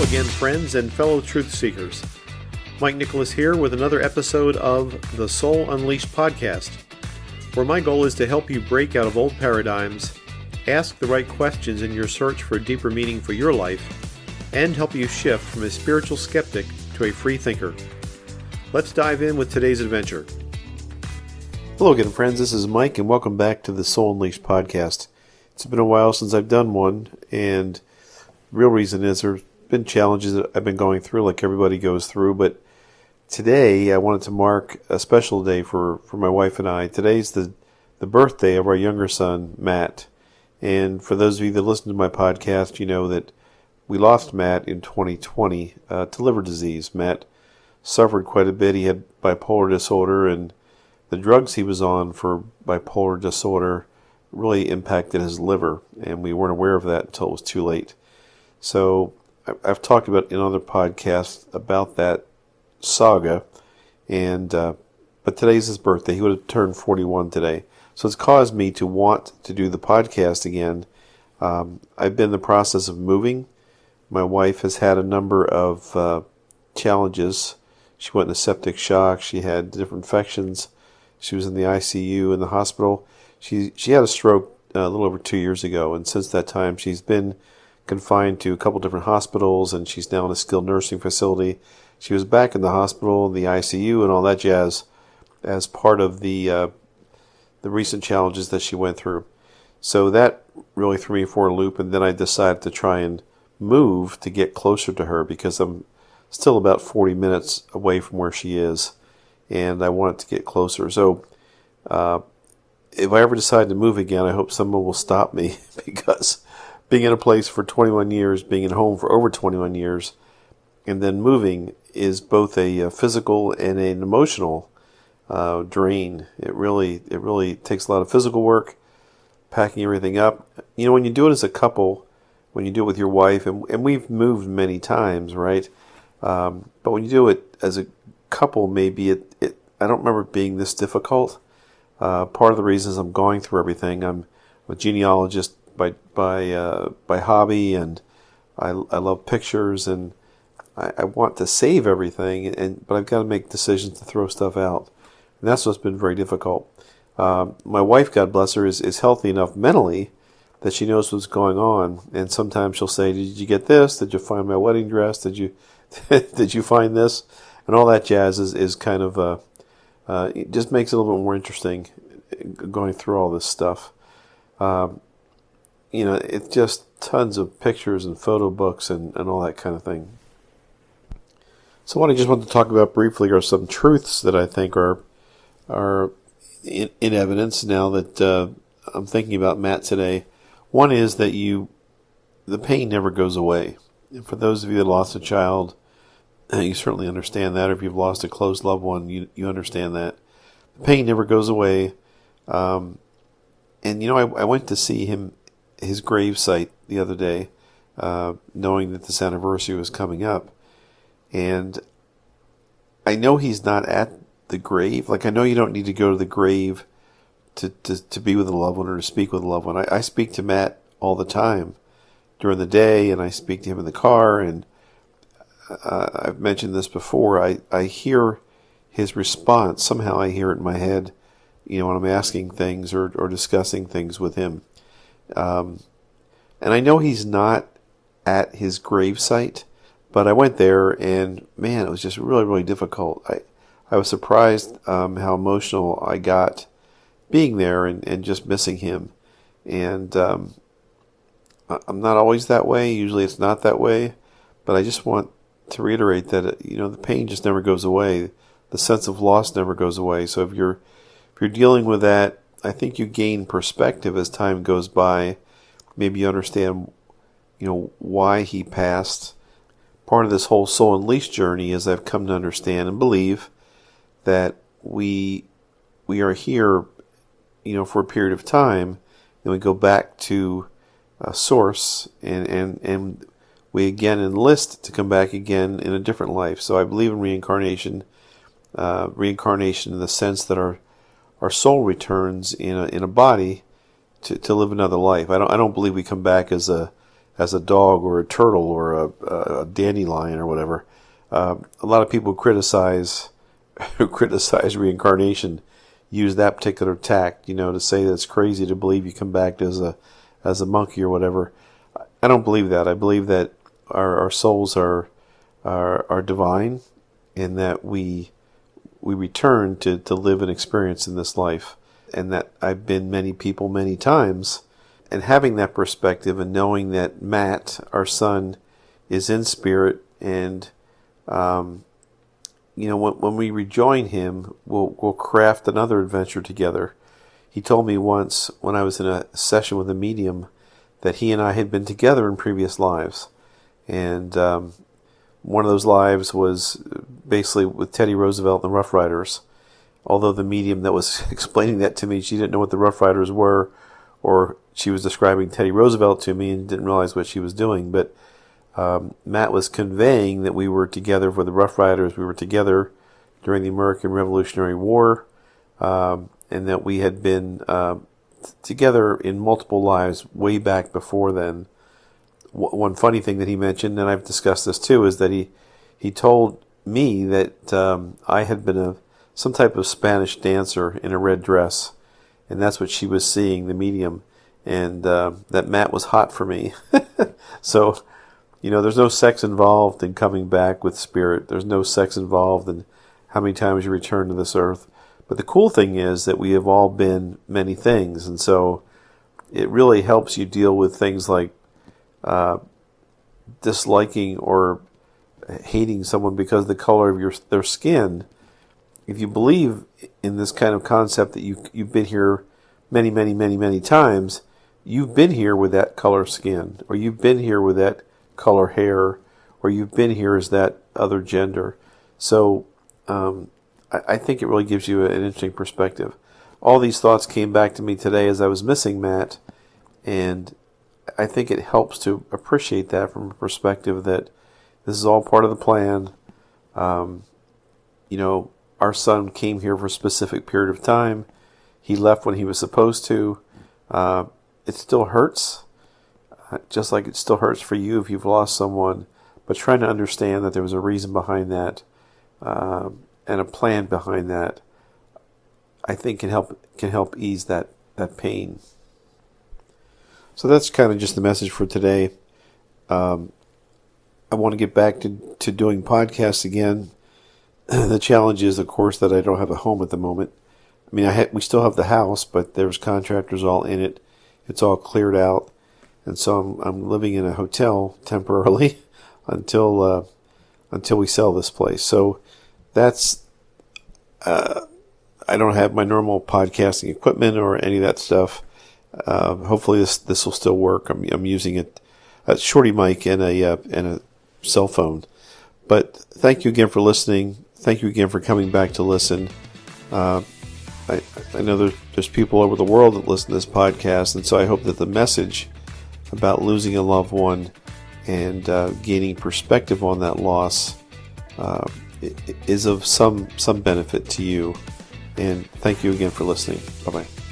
again, friends and fellow truth seekers. Mike Nicholas here with another episode of the Soul Unleashed podcast, where my goal is to help you break out of old paradigms, ask the right questions in your search for a deeper meaning for your life, and help you shift from a spiritual skeptic to a free thinker. Let's dive in with today's adventure. Hello again, friends. This is Mike, and welcome back to the Soul Unleashed podcast. It's been a while since I've done one, and the real reason is there's been challenges that I've been going through like everybody goes through, but today I wanted to mark a special day for my wife and I. Today's the birthday of our younger son, Matt. And for those of you that listen to my podcast, you know that we lost Matt in 2020 to liver disease. Matt suffered quite a bit. He had bipolar disorder, and the drugs he was on for bipolar disorder really impacted his liver, and we weren't aware of that until it was too late. So I've talked about in other podcasts about that saga, and but today's his birthday. He would have turned 41 today. So it's caused me to want to do the podcast again. I've been in the process of moving. My wife has had a number of challenges. She went into septic shock. She had different infections. She was in the ICU in the hospital. She had a stroke a little over 2 years ago, and since that time she's been confined to a couple different hospitals, and she's now in a skilled nursing facility. She was back in the hospital, the ICU, and all that jazz as part of the recent challenges that she went through. So that really threw me for a loop, and then I decided to try and move to get closer to her because I'm still about 40 minutes away from where she is, and I wanted to get closer. So if I ever decide to move again, I hope someone will stop me because being in a place for 21 years, being at home for over 21 years, and then moving is both a physical and an emotional drain. It really takes a lot of physical work, packing everything up. You know, when you do it as a couple, when you do it with your wife, and we've moved many times, right? But when you do it as a couple, maybe I don't remember it being this difficult. Part of the reason is I'm going through everything. I'm a genealogist by hobby, and I love pictures, and I want to save everything, but I've got to make decisions to throw stuff out, and that's what's been very difficult. My wife, God bless her, is healthy enough mentally that she knows what's going on, and sometimes she'll say, "Did you get this? Did you find my wedding dress? Did you did you find this?" And all that jazz is kind of it just makes it a little bit more interesting going through all this stuff. You know, it's just tons of pictures and photo books and all that kind of thing. So what I just want to talk about briefly are some truths that I think are in evidence now that I'm thinking about Matt today. One is that the pain never goes away. And for those of you that lost a child, you certainly understand that. Or if you've lost a close loved one, you understand that. The pain never goes away. And you know, I went to see his grave site the other day, knowing that this anniversary was coming up. And I know he's not at the grave. Like, I know you don't need to go to the grave to be with a loved one or to speak with a loved one. I speak to Matt all the time during the day, and I speak to him in the car, and I've mentioned this before. I hear his response. Somehow I hear it in my head, you know, when I'm asking things or discussing things with him. And I know he's not at his gravesite, but I went there, and man, it was just really, really difficult. I was surprised how emotional I got being there and just missing him. And I'm not always that way. Usually it's not that way. But I just want to reiterate that, you know, the pain just never goes away. The sense of loss never goes away. So if you're dealing with that, I think you gain perspective as time goes by. Maybe you understand, you know, why he passed. Part of this whole Soul Unleashed journey is I've come to understand and believe that we are here, you know, for a period of time, and we go back to source, and we again enlist to come back again in a different life. So I believe in reincarnation. Reincarnation in the sense that our soul returns in a body to live another life. I don't believe we come back as a as a dog or a turtle or a dandelion or whatever. A lot of people who criticize reincarnation use that particular tact, to say that it's crazy to believe you come back as a monkey or whatever. I don't believe that. I believe that our souls are divine, and that we return to live an experience in this life, and that I've been many people many times. And having that perspective and knowing that Matt, our son, is in spirit, and when we rejoin him, we'll craft another adventure together. He told me once when I was in a session with a medium that he and I had been together in previous lives, and one of those lives was basically with Teddy Roosevelt and the Rough Riders. Although the medium that was explaining that to me, she didn't know what the Rough Riders were, or she was describing Teddy Roosevelt to me and didn't realize what she was doing. But Matt was conveying that we were together for the Rough Riders. We were together during the American Revolutionary War, and that we had been together in multiple lives way back before then. One funny thing that he mentioned, and I've discussed this too, is that he told me that I had been some type of Spanish dancer in a red dress, and that's what she was seeing, the medium, and that Matt was hot for me. So, there's no sex involved in coming back with spirit. There's no sex involved in how many times you return to this earth. But the cool thing is that we have all been many things, and so it really helps you deal with things like disliking or hating someone because of the color of their skin. If you believe in this kind of concept that you've been here many, many, many, many times, you've been here with that color skin, or you've been here with that color hair, or you've been here as that other gender. So I think it really gives you an interesting perspective. All these thoughts came back to me today as I was missing Matt, and I think it helps to appreciate that from a perspective that this is all part of the plan. Our son came here for a specific period of time. He left when he was supposed to. It still hurts, just like it still hurts for you if you've lost someone. But trying to understand that there was a reason behind that, and a plan behind that, I think can help ease that pain. So that's kind of just the message for today. I want to get back to doing podcasts again. The challenge is, of course, that I don't have a home at the moment. I mean, we still have the house, but there's contractors all in it. It's all cleared out, and so I'm living in a hotel temporarily until we sell this place. So that's I don't have my normal podcasting equipment or any of that stuff. Hopefully this will still work. I'm using a shorty mic and a cell phone. But thank you again for listening. Thank you again for coming back to listen. I know there's people over the world that listen to this podcast, and so I hope that the message about losing a loved one and gaining perspective on that loss is of some benefit to you. And thank you again for listening. Bye-bye.